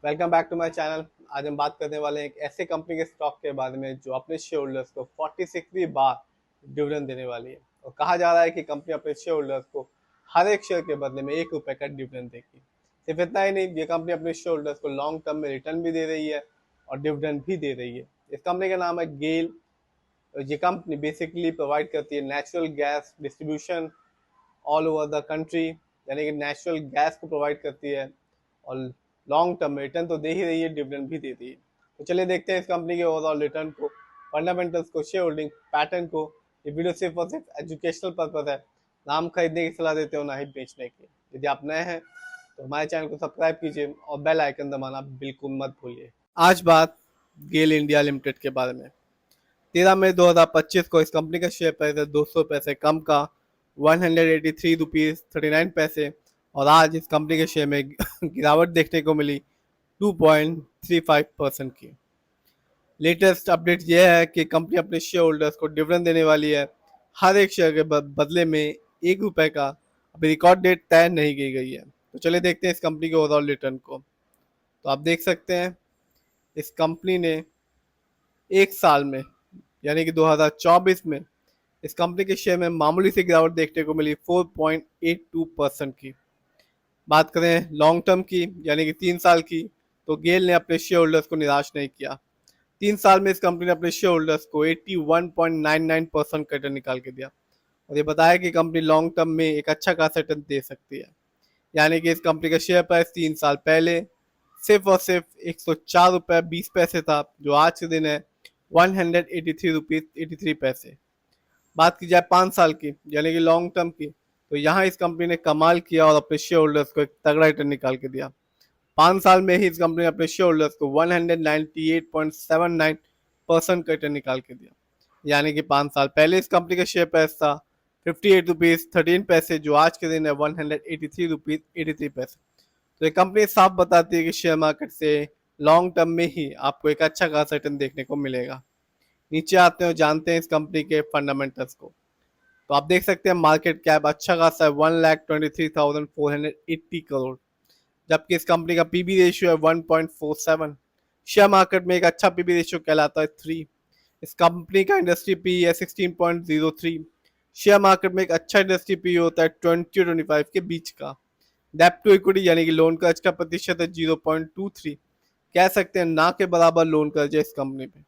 Welcome back to my channel. आज हम बात करने वाले हैं एक ऐसे कंपनी के स्टॉक के बारे में जो अपने शेयर होल्डर्स को 46वीं बार डिविडेंड देने वाली है। और कहा जा रहा है कि कंपनी अपने शेयर होल्डर्स को हर एक शेयर के बदले में ₹1 का डिविडेंड देगी। सिर्फ इतना ही नहीं, ये कंपनी अपने शेयर होल्डर्स को लॉन्ग टर्म में रिटर्न भी दे रही है और डिविडेंड भी दे रही है। इस कंपनी का नाम है गेल। ये कंपनी बेसिकली प्रोवाइड करती है natural gas distribution all over the country, यानी कि नेचुरल गैस को प्रोवाइड करती है और लॉन्ग टर्म में रिटर्न तो दे ही रही है, डिविडेंड भी देती है। तो चलिए देखते हैं इस कंपनी के ओवरऑल रिटर्न को, फंडामेंटल्स को, शेयर होल्डिंग पैटर्न को। ये वीडियो सिर्फ और सिर्फ एजुकेशनल पर्पज है, ना हम खरीदने की सलाह देते हो ना ही बेचने की। यदि आप नए हैं तो हमारे चैनल को सब्सक्राइब कीजिए और बेल आइकन दबाना बिल्कुल मत भूलिए। आज बात गेल इंडिया लिमिटेड के बारे में। 13 मई 2025 को इस कंपनी का शेयर प्राइस है 200 पैसे कम का 183 रुपीज़ 39 पैसे। और आज इस कंपनी के शेयर में गिरावट देखने को मिली 2.35% की। लेटेस्ट अपडेट यह है कि कंपनी अपने शेयर होल्डर्स को डिविडेंड देने वाली है हर एक शेयर के बदले में ₹1 का। अभी रिकॉर्ड डेट तय नहीं की गई है। तो चलिए देखते हैं इस कंपनी के ओवरऑल रिटर्न को। तो आप देख सकते हैं इस कंपनी ने एक साल में, यानी कि 2024 में, इस कंपनी के शेयर में मामूली सी गिरावट देखने को मिली 4.82% की। बात करें लॉन्ग टर्म की, यानी कि 3 साल की, तो गेल ने अपने शेयर होल्डर्स को निराश नहीं किया। 3 साल में इस कंपनी ने अपने शेयर होल्डर्स को 81.99% का रिटर्न निकाल के दिया। और ये बताया कि कंपनी लॉन्ग टर्म में एक अच्छा खासा रिटर्न दे सकती है। यानी कि इस कंपनी का शेयर प्राइस 3 साल पहले सिर्फ और सिर्फ ₹104.20 था, जो आज के दिन है 183 रुपीज़ 83 पैसे। बात की जाए 5 साल की, यानी कि लॉन्ग टर्म की, तो यहाँ इस कंपनी ने कमाल किया और अपने शेयर होल्डर्स को एक तगड़ा रिटर्न निकाल के दिया। 5 साल में ही इस कंपनी ने अपने शेयर होल्डर्स को 198.79% का रिटर्न निकाल के दिया। यानी कि 5 साल पहले इस कंपनी का शेयर प्राइस था 58 रुपीज़ 13 पैसे, जो आज के दिन है 183 रुपीज़ 83 पैसे। तो ये कंपनी साफ बताती है कि शेयर मार्केट से लॉन्ग टर्म में ही आपको एक अच्छा खासा रिटर्न देखने को मिलेगा। नीचे आते हैं और जानते हैं इस कंपनी के फंडामेंटल्स को। तो आप देख सकते हैं मार्केट कैप अच्छा खासा है 1,23,480 करोड़, जबकि इस कंपनी का पीबी रेशियो है 1.47। शेयर मार्केट में एक अच्छा पीबी रेशियो कहलाता है 3। इस कंपनी का इंडस्ट्री पी है 16.03। शेयर मार्केट में एक अच्छा इंडस्ट्री पी होता है 20-25 के बीच का। डेप्ट टू इक्विटी, यानी कि लोन कर्ज का प्रतिशत है 0.23। कह सकते हैं ना के बराबर लोन कर्ज है इस कंपनी पे।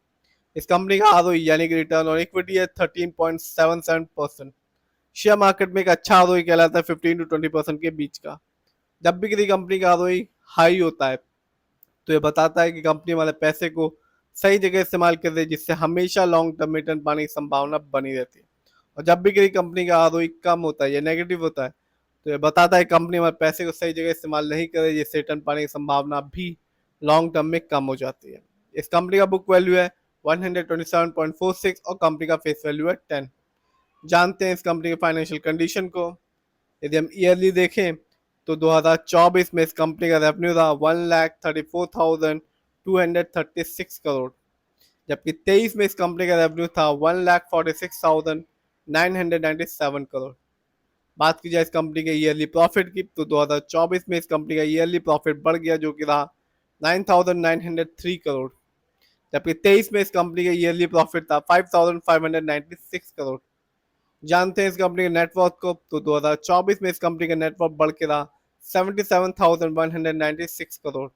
इस कंपनी का आरओई, यानी कि रिटर्न ऑन इक्विटी है 13.77%। शेयर मार्केट में एक अच्छा आरओई कहलाता है 15 to 20% के बीच का। जब भी किसी कंपनी का आरओई हाई होता है तो ये बताता है कि कंपनी वाले पैसे को सही जगह इस्तेमाल कर रही है, जिससे हमेशा लॉन्ग टर्म रिटर्न पाने की संभावना बनी रहती है। और जब भी किसी कंपनी का आरओई कम होता है या नेगेटिव होता है तो ये बताता है कंपनी हमारे पैसे को सही जगह इस्तेमाल नहीं कर रही, जिससे रिटर्न पाने की संभावना भी लॉन्ग टर्म में कम हो जाती है। इस कंपनी का बुक वैल्यू है 127.46 और कंपनी का फेस वैल्यू है 10। जानते हैं इस कंपनी के फाइनेंशियल कंडीशन को। यदि हम ईयरली देखें तो 2024 में इस कंपनी का रेवेन्यू था 1,34,236 करोड़, जबकि 23 में इस कंपनी का रेवेन्यू था 1,46,997 करोड़। बात की जाए इस कंपनी के ईयरली प्रॉफिट की, तो 2024 में इस कंपनी का ईयरली प्रॉफिट बढ़ गया, जो कि रहा 9,903 करोड़, जबकि 23 में इस कंपनी का ईयरली प्रॉफिट था 5,596 करोड़। जानते हैं इस कंपनी के नेटवर्क को, तो 2024 में इस कंपनी का नेटवर्क बढ़ के रहा 77,196 करोड़,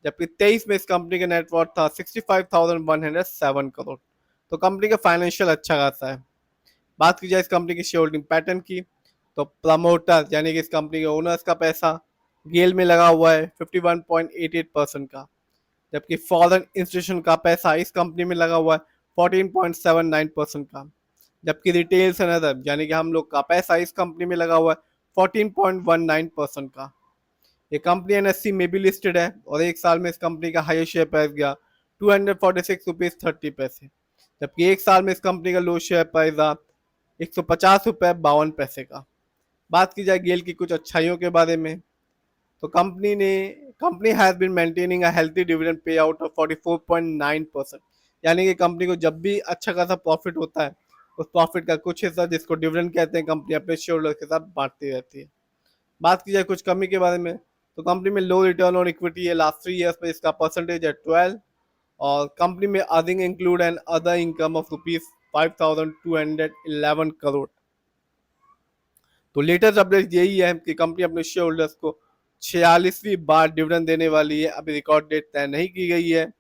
जबकि 23 में इस कंपनी का नेटवर्क था 65,107 करोड़। तो कंपनी का फाइनेंशियल अच्छा खासा है। बात की जाए इस कंपनी की शेयर होल्डिंग पैटर्न की, तो प्रमोटर, यानी कि इस कंपनी के ओनर्स का पैसा गेल में लगा हुआ है 51.88% का, जबकि फॉरेन इंस्टीट्यूशन का पैसा इस कंपनी में लगा हुआ है 14.79% का, जबकि रिटेल्स एंड अदर, यानी कि हम लोग का पैसा इस कंपनी में लगा हुआ है 14.19% का। ये कंपनी एनएससी में भी लिस्टेड है और एक साल में इस कंपनी का हाईएस्ट शेयर प्राइस गया 246 रुपीज़ 30 पैसे, जबकि एक साल में इस कंपनी का लो शेयर प्राइस रहा 150 रुपये 52 पैसे का। बात की जाए गेल की कुछ अच्छाइयों के बारे में, तो company has been maintaining a healthy dividend payout of 44.9%। यानी कि कंपनी को जब भी अच्छा खासा प्रॉफिट होता है, उस प्रॉफिट का कुछ हिस्सा, जिसको डिविडेंड कहते हैं, कंपनी अपने शेयर होल्डर के साथ बांटती रहती है। बात की जाए कुछ कमी के बारे में, तो कंपनी में लो रिटर्न ऑन इक्विटी है लास्ट 3 ईयर्स में, इसका परसेंटेज है 12। और कंपनी में earning include and other income of ₹5,211 crore. तो लेटेस्ट अपडेट यही है कि कंपनी अपने शेयर होल्डर्स को 46वीं बार डिविडेंड देने वाली है। अभी रिकॉर्ड डेट तय नहीं की गई है।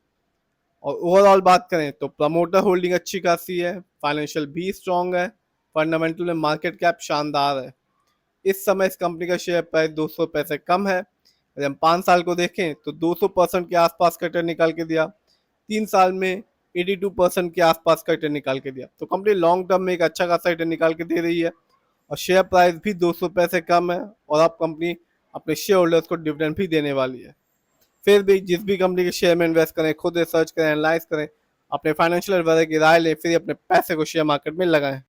और ओवरऑल बात करें तो प्रमोटर होल्डिंग अच्छी खासी है, फाइनेंशियल भी स्ट्रांग है, फंडामेंटल में मार्केट कैप शानदार है। इस समय इस कंपनी का शेयर प्राइस 200 पैसे कम है। अगर हम 5 साल को देखें तो 200% के आसपास का रिटर्न निकाल के दिया, 3 साल में 82% के आसपास का रिटर्न निकाल के दिया। तो कंपनी लॉन्ग टर्म में एक अच्छा खासा रिटर्न निकाल के दे रही है और शेयर प्राइस भी 200 पैसे कम है। और अब कंपनी अपने शेयर होल्डर्स को डिविडेंड भी देने वाली है। फिर भी जिस भी कंपनी के शेयर में इन्वेस्ट करें, खुद रिसर्च करें, एनालाइज करें, अपने फाइनेंशियल एडवाइजर की राय लें, फिर अपने पैसे को शेयर मार्केट में लगाएं।